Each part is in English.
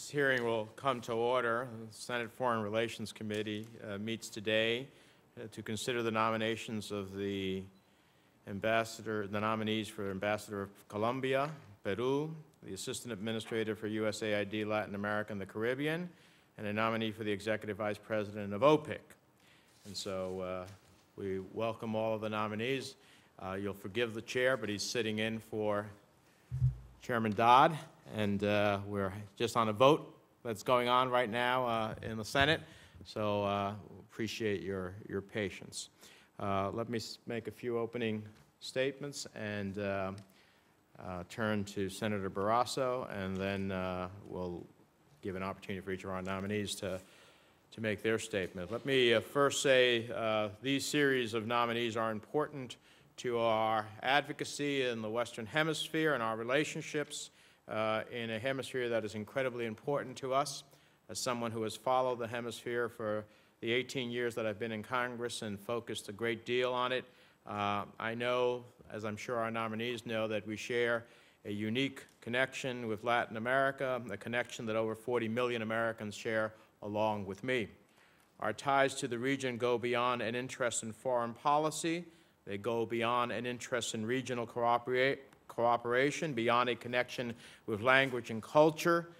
This hearing will come to order. The Senate Foreign Relations Committee meets today to consider the nominations of the nominees for Ambassador of Colombia, Peru, the Assistant Administrator for USAID Latin America and the Caribbean, and a nominee for the Executive Vice President of OPIC. And so we welcome all of the nominees. You'll forgive the chair, but he's sitting in for Chairman Dodd, and we're just on a vote that's going on right now in the Senate, so appreciate your patience. Let me make a few opening statements and turn to Senator Barrasso, and then we'll give an opportunity for each of our nominees to make their statement. Let me first say these series of nominees are important to our advocacy in the Western Hemisphere and our relationships in a hemisphere that is incredibly important to us. As someone who has followed the hemisphere for the 18 years that I've been in Congress and focused a great deal on it, I know, as I'm sure our nominees know, that we share a unique connection with Latin America, a connection that over 40 million Americans share along with me. Our ties to the region go beyond an interest in foreign policy. They go beyond an interest in regional cooperation, beyond a connection with language and culture,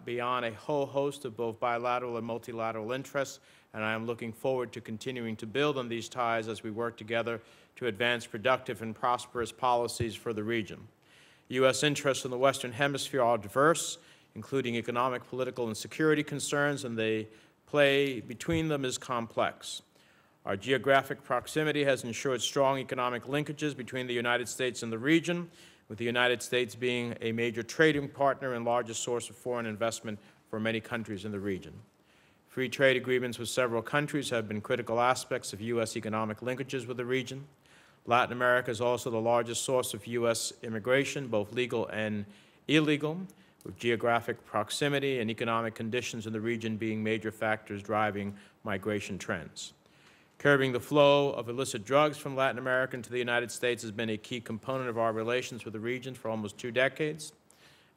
beyond a whole host of both bilateral and multilateral interests, and I am looking forward to continuing to build on these ties as we work together to advance productive and prosperous policies for the region. U.S. interests in the Western Hemisphere are diverse, including economic, political, and security concerns, and the play between them is complex. Our geographic proximity has ensured strong economic linkages between the United States and the region, with the United States being a major trading partner and largest source of foreign investment for many countries in the region. Free trade agreements with several countries have been critical aspects of U.S. economic linkages with the region. Latin America is also the largest source of U.S. immigration, both legal and illegal, with geographic proximity and economic conditions in the region being major factors driving migration trends. Curbing the flow of illicit drugs from Latin America into the United States has been a key component of our relations with the region for almost 2 decades,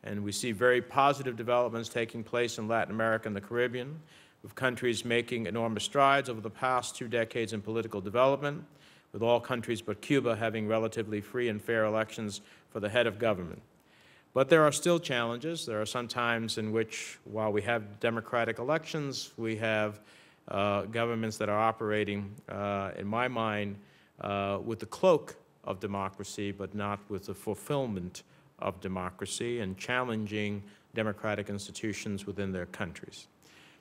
and we see very positive developments taking place in Latin America and the Caribbean, with countries making enormous strides over the past 2 decades in political development, with all countries but Cuba having relatively free and fair elections for the head of government. But there are still challenges. There are some times in which, while we have democratic elections, we have governments that are operating, in my mind, with the cloak of democracy, but not with the fulfillment of democracy, and challenging democratic institutions within their countries.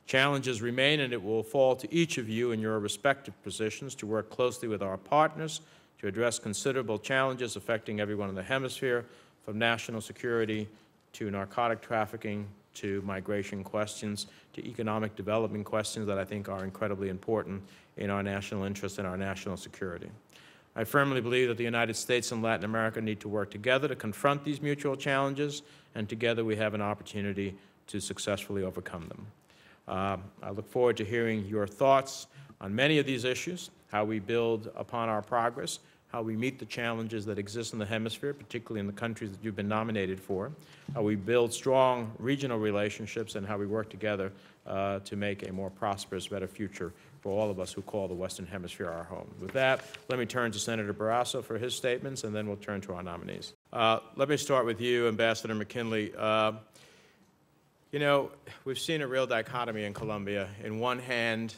Challenges remain, and it will fall to each of you in your respective positions to work closely with our partners to address considerable challenges affecting everyone in the hemisphere, from national security to narcotic trafficking to migration questions, to economic development questions that I think are incredibly important in our national interest and our national security. I firmly believe that the United States and Latin America need to work together to confront these mutual challenges, and together we have an opportunity to successfully overcome them. I look forward to hearing your thoughts on many of these issues, how we build upon our progress, how we meet the challenges that exist in the hemisphere, particularly in the countries that you've been nominated for, how we build strong regional relationships, and how we work together to make a more prosperous, better future for all of us who call the Western Hemisphere our home. With that, let me turn to Senator Barrasso for his statements, and then we'll turn to our nominees. Let me start with you, Ambassador McKinley. You know, we've seen a real dichotomy in Colombia. In one hand,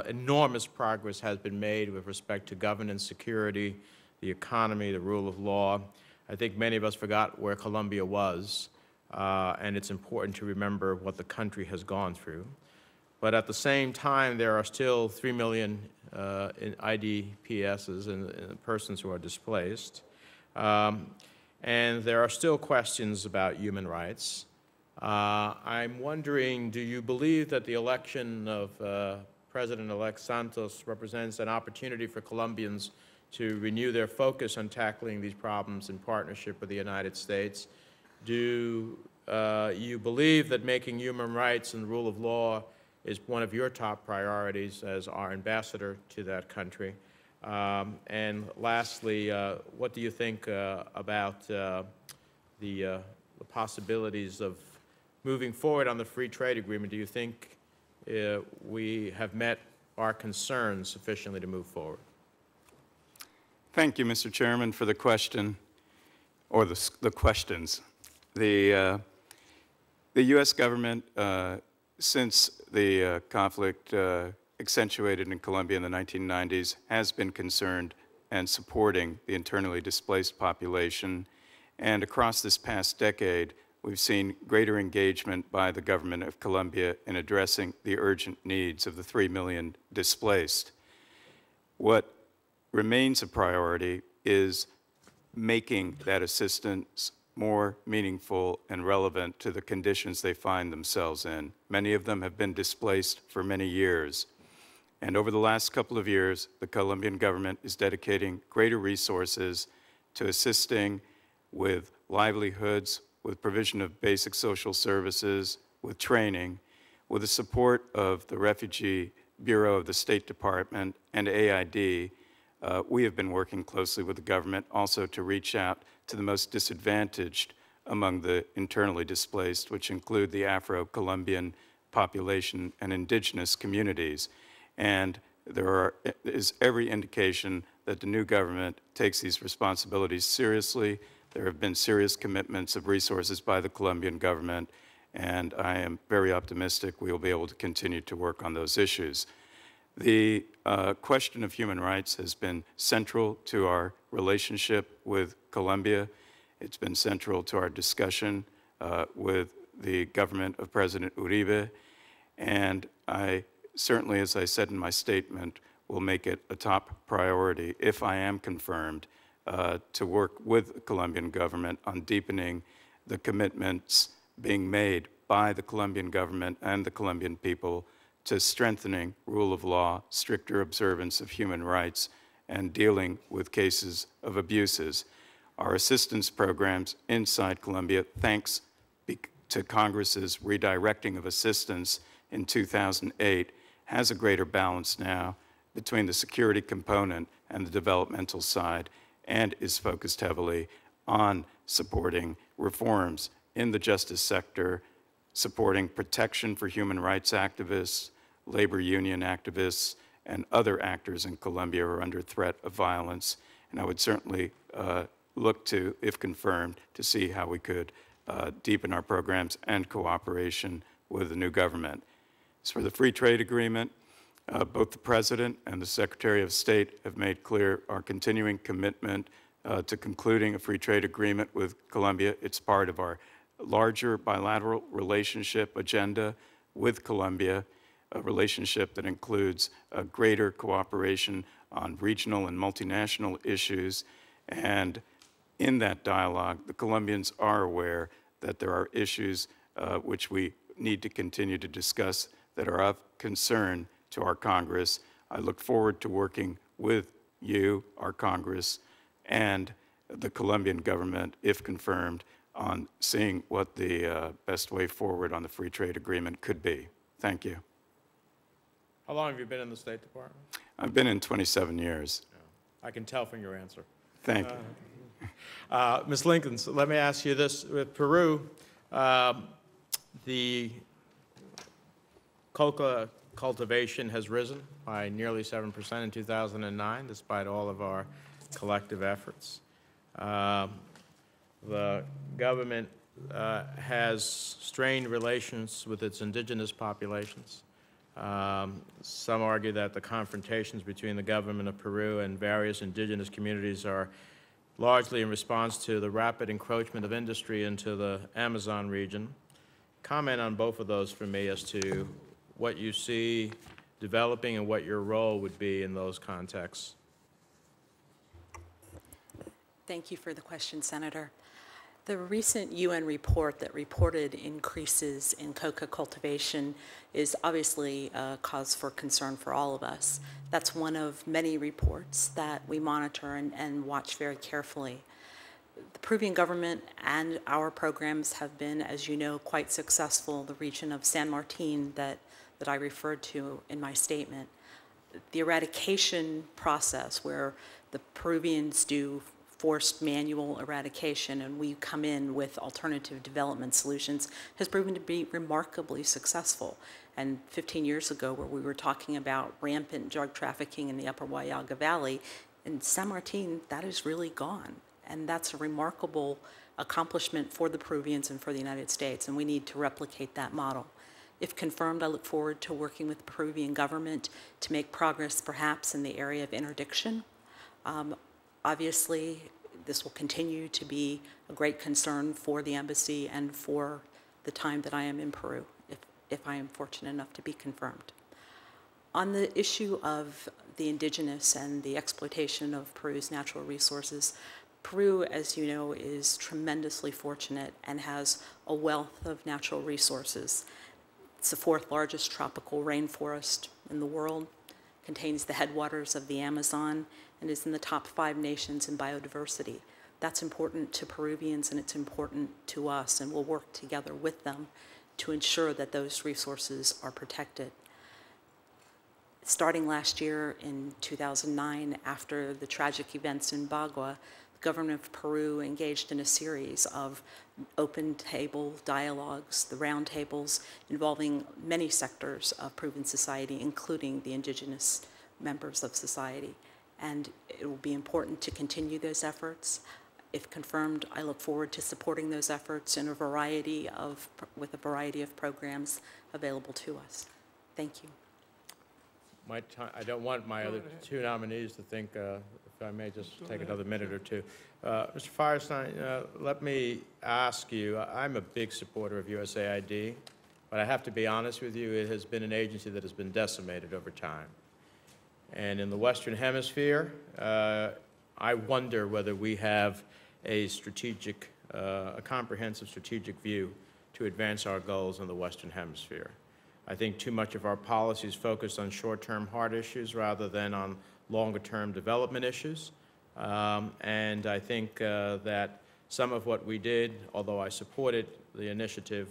enormous progress has been made with respect to governance, security, the economy, the rule of law. I think many of us forgot where Colombia was, and it's important to remember what the country has gone through. But at the same time, there are still 3 million IDPSs and persons who are displaced. And there are still questions about human rights. I'm wondering, do you believe that the election of President-elect Santos represents an opportunity for Colombians to renew their focus on tackling these problems in partnership with the United States? Do you believe that making human rights and the rule of law is one of your top priorities as our ambassador to that country? And lastly, what do you think about the possibilities of moving forward on the free trade agreement, do you think we have met our concerns sufficiently to move forward? Thank you, Mr. Chairman, for the question, or the questions. The U.S. government, since the conflict accentuated in Colombia in the 1990s, has been concerned and supporting the internally displaced population. And across this past decade, we've seen greater engagement by the government of Colombia in addressing the urgent needs of the 3 million displaced. What remains a priority is making that assistance more meaningful and relevant to the conditions they find themselves in. Many of them have been displaced for many years. And over the last couple of years, the Colombian government is dedicating greater resources to assisting with livelihoods, with provision of basic social services, with training, with the support of the Refugee Bureau of the State Department and AID. We have been working closely with the government also to reach out to the most disadvantaged among the internally displaced, which include the Afro-Colombian population and indigenous communities. And there is every indication that the new government takes these responsibilities seriously. There have been serious commitments of resources by the Colombian government, and I am very optimistic we will be able to continue to work on those issues. The question of human rights has been central to our relationship with Colombia. It's been central to our discussion with the government of President Uribe, and I certainly, as I said in my statement, will make it a top priority, if I am confirmed, to work with the Colombian government on deepening the commitments being made by the Colombian government and the Colombian people to strengthening rule of law, stricter observance of human rights, and dealing with cases of abuses. Our assistance programs inside Colombia, thanks to Congress's redirecting of assistance in 2008, has a greater balance now between the security component and the developmental side, and is focused heavily on supporting reforms in the justice sector, supporting protection for human rights activists, labor union activists, and other actors in Colombia who are under threat of violence. And I would certainly look to, if confirmed, to see how we could deepen our programs and cooperation with the new government. As for the free trade agreement, both the President and the Secretary of State have made clear our continuing commitment to concluding a free trade agreement with Colombia. It's part of our larger bilateral relationship agenda with Colombia, a relationship that includes a greater cooperation on regional and multinational issues. And in that dialogue, the Colombians are aware that there are issues which we need to continue to discuss that are of concern to our Congress. I look forward to working with you, our Congress, and the Colombian government, if confirmed, on seeing what the best way forward on the free trade agreement could be. Thank you. How long have you been in the State Department? I've been in 27 years. I can tell from your answer. Thank you. Ms. Lincoln, so let me ask you this. With Peru, the coca cultivation has risen by nearly 7% in 2009, despite all of our collective efforts. The government has strained relations with its indigenous populations. Some argue that the confrontations between the government of Peru and various indigenous communities are largely in response to the rapid encroachment of industry into the Amazon region. Comment on both of those for me as to what you see developing and what your role would be in those contexts. Thank you for the question, Senator. The recent UN report that reported increases in coca cultivation is obviously a cause for concern for all of us. That's one of many reports that we monitor and watch very carefully. The Peruvian government and our programs have been, as you know, quite successful. The region of San Martin that I referred to in my statement. The eradication process, where the Peruvians do forced manual eradication, and we come in with alternative development solutions, has proven to be remarkably successful. And 15 years ago, where we were talking about rampant drug trafficking in the Upper Huallaga Valley, in San Martin, that is really gone. And that's a remarkable accomplishment for the Peruvians and for the United States, and we need to replicate that model. If confirmed, I look forward to working with the Peruvian government to make progress perhaps in the area of interdiction. Obviously, this will continue to be a great concern for the embassy and for the time that I am in Peru, if I am fortunate enough to be confirmed. On the issue of the indigenous and the exploitation of Peru's natural resources, Peru, as you know, is tremendously fortunate and has a wealth of natural resources. It's the fourth largest tropical rainforest in the world, contains the headwaters of the Amazon, and is in the top 5 nations in biodiversity. That's important to Peruvians and it's important to us, and we'll work together with them to ensure that those resources are protected. Starting last year in 2009, after the tragic events in Bagua, the government of Peru engaged in a series of open table dialogues, the round tables, involving many sectors of Peruvian society, including the indigenous members of society. And it will be important to continue those efforts. If confirmed, I look forward to supporting those efforts in with a variety of programs available to us. Thank you. I don't want my other 2 nominees to think, if I may just take another minute or 2. Mr. Feierstein, let me ask you, I'm a big supporter of USAID, but I have to be honest with you, it has been an agency that has been decimated over time. And in the Western Hemisphere, I wonder whether we have a comprehensive strategic view to advance our goals in the Western Hemisphere. I think too much of our policy is focused on short-term hard issues rather than on longer-term development issues. And I think that some of what we did, although I supported the initiative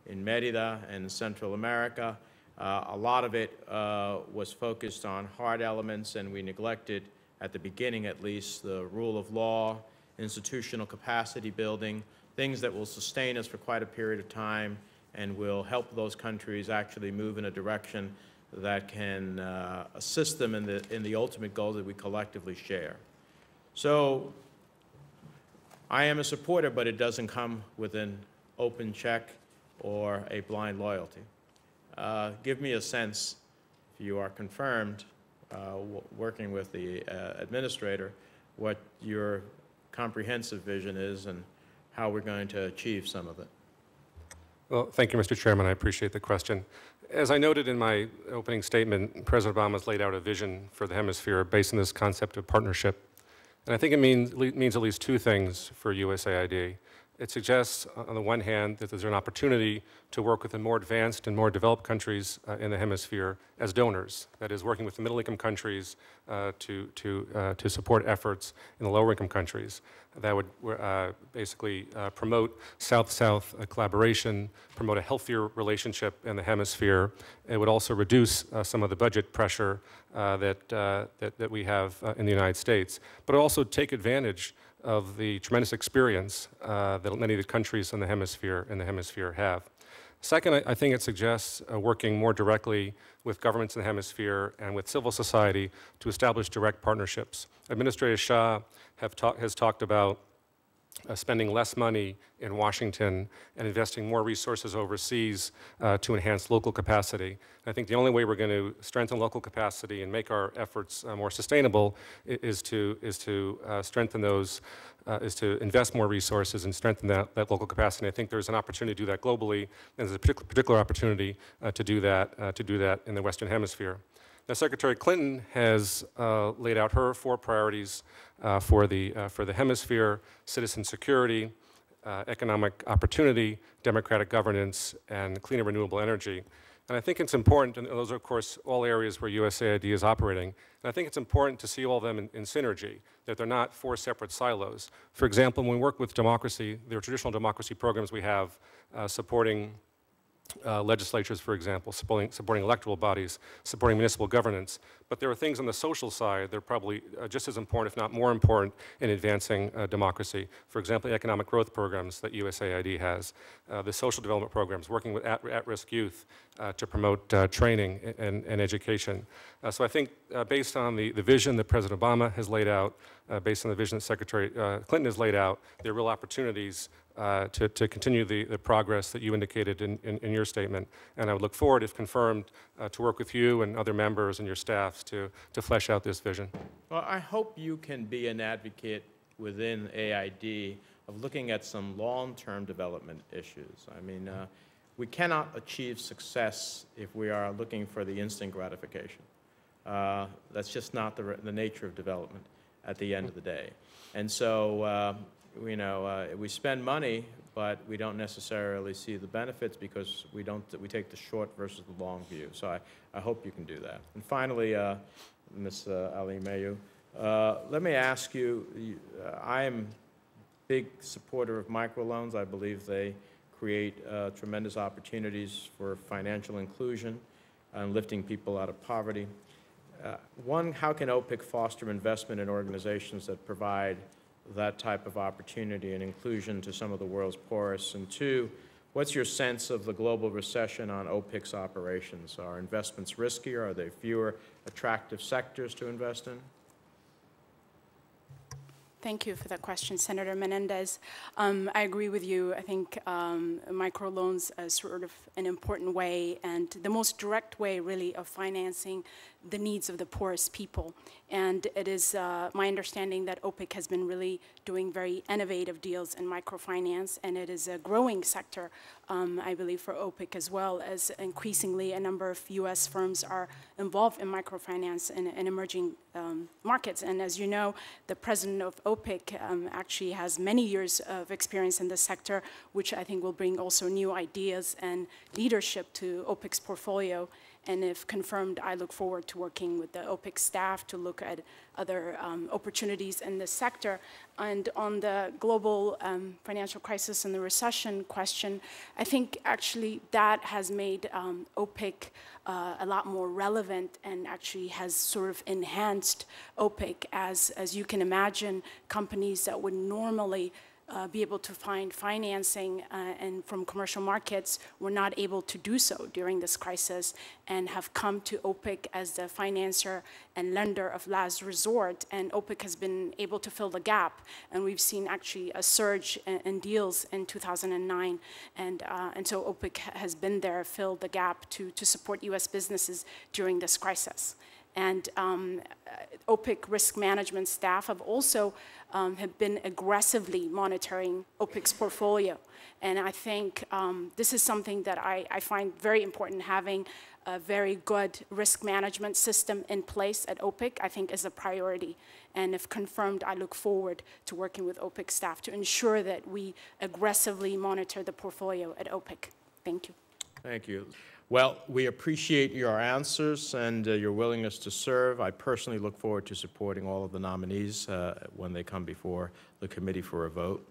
in Merida and Central America, a lot of it was focused on hard elements, and we neglected, at the beginning at least, the rule of law, institutional capacity building, things that will sustain us for quite a period of time and will help those countries actually move in a direction that can assist them in the ultimate goal that we collectively share. So I am a supporter, but it doesn't come with an open check or a blind loyalty. Give me a sense, if you are confirmed, working with the administrator, what your comprehensive vision is and how we're going to achieve some of it. Well, thank you, Mr. Chairman. I appreciate the question. As I noted in my opening statement, President Obama has laid out a vision for the hemisphere based on this concept of partnership. And I think it means at least 2 things for USAID. It suggests, on the one hand, that there's an opportunity to work with the more advanced and more developed countries in the hemisphere as donors. That is, working with the middle-income countries to support efforts in the lower-income countries. That would basically promote South-South collaboration, promote a healthier relationship in the hemisphere. It would also reduce some of the budget pressure that we have in the United States, but also take advantage of the tremendous experience that many of the countries in the hemisphere have. Second, I think it suggests working more directly with governments in the hemisphere and with civil society to establish direct partnerships. Administrator Shah has talked about spending less money in Washington and investing more resources overseas to enhance local capacity. I think the only way we're going to strengthen local capacity and make our efforts more sustainable is to strengthen those, is to invest more resources and strengthen that local capacity. And I think there's an opportunity to do that globally, and there's a particular opportunity to do that in the Western Hemisphere. Now, Secretary Clinton has laid out her 4 priorities for the hemisphere: citizen security, economic opportunity, democratic governance, and clean and renewable energy. And I think it's important, and those are, of course, all areas where USAID is operating, and I think it's important to see all of them in synergy, that they're not 4 separate silos. For example, when we work with democracy, there are traditional democracy programs we have supporting legislatures, for example, supporting electoral bodies, supporting municipal governance. But there are things on the social side that are probably just as important, if not more important, in advancing democracy. For example, the economic growth programs that USAID has, the social development programs, working with at-risk youth to promote training and education. So I think based on the vision that President Obama has laid out, based on the vision that Secretary Clinton has laid out, there are real opportunities to continue the progress that you indicated in your statement. And I would look forward, if confirmed, to work with you and other members and your staffs to flesh out this vision. Well, I hope you can be an advocate within AID of looking at some long-term development issues. I mean, we cannot achieve success if we are looking for the instant gratification. That's just not the nature of development at the end of the day. And so, we spend money, but we don't necessarily see the benefits because we take the short versus the long view. So I hope you can do that. And finally, Ms. Ali Mayu, let me ask you, I am a big supporter of microloans. I believe they create tremendous opportunities for financial inclusion and lifting people out of poverty. One, how can OPIC foster investment in organizations that provide that type of opportunity and inclusion to some of the world's poorest? And two, what's your sense of the global recession on OPIC's operations? Are investments riskier? Are there fewer attractive sectors to invest in? Thank you for that question, Senator Menendez. I agree with you. I think microloans are sort of an important way and the most direct way, really, of financing the needs of the poorest people. And it is my understanding that OPIC has been really doing very innovative deals in microfinance, and it is a growing sector, I believe, for OPIC, as well as increasingly a number of U.S. firms are involved in microfinance in emerging markets. And as you know, the president of OPIC actually has many years of experience in this sector, which I think will bring also new ideas and leadership to OPIC's portfolio. And if confirmed, I look forward to working with the OPIC staff to look at other opportunities in this sector. And on the global financial crisis and the recession question, I think actually that has made OPIC a lot more relevant and actually has sort of enhanced OPIC as you can imagine, companies that would normally be able to find financing and from commercial markets were not able to do so during this crisis and have come to OPIC as the financer and lender of last resort, and OPIC has been able to fill the gap, and we've seen actually a surge in deals in 2009, and so OPIC has been there, filled the gap to support US businesses during this crisis. And OPIC risk management staff have also have been aggressively monitoring OPIC's portfolio. And I think this is something that I find very important. Having a very good risk management system in place at OPIC, I think, is a priority. And if confirmed, I look forward to working with OPIC staff to ensure that we aggressively monitor the portfolio at OPIC. Thank you. Thank you. Well, we appreciate your answers and your willingness to serve. I personally look forward to supporting all of the nominees when they come before the committee for a vote.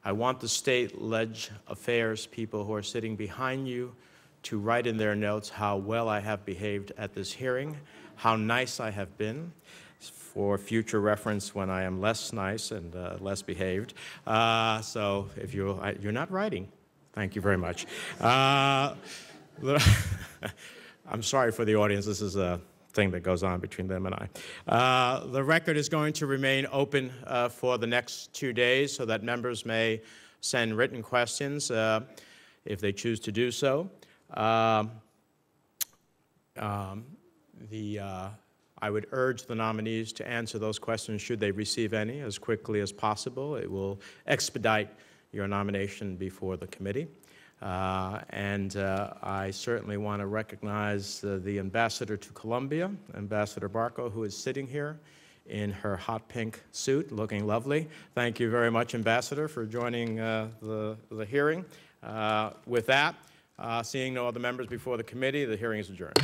I want the state leg affairs people who are sitting behind you to write in their notes how well I have behaved at this hearing, how nice I have been, for future reference when I am less nice and less behaved. So if you're not writing, thank you very much. I'm sorry for the audience. This is a thing that goes on between them and I. The record is going to remain open for the next 2 days so that members may send written questions if they choose to do so. I would urge the nominees to answer those questions, should they receive any, as quickly as possible. It will expedite your nomination before the committee. I certainly want to recognize the ambassador to Colombia, Ambassador Barco, who is sitting here in her hot pink suit, looking lovely. Thank you very much, Ambassador, for joining the hearing. With that, seeing no other members before the committee, the hearing is adjourned.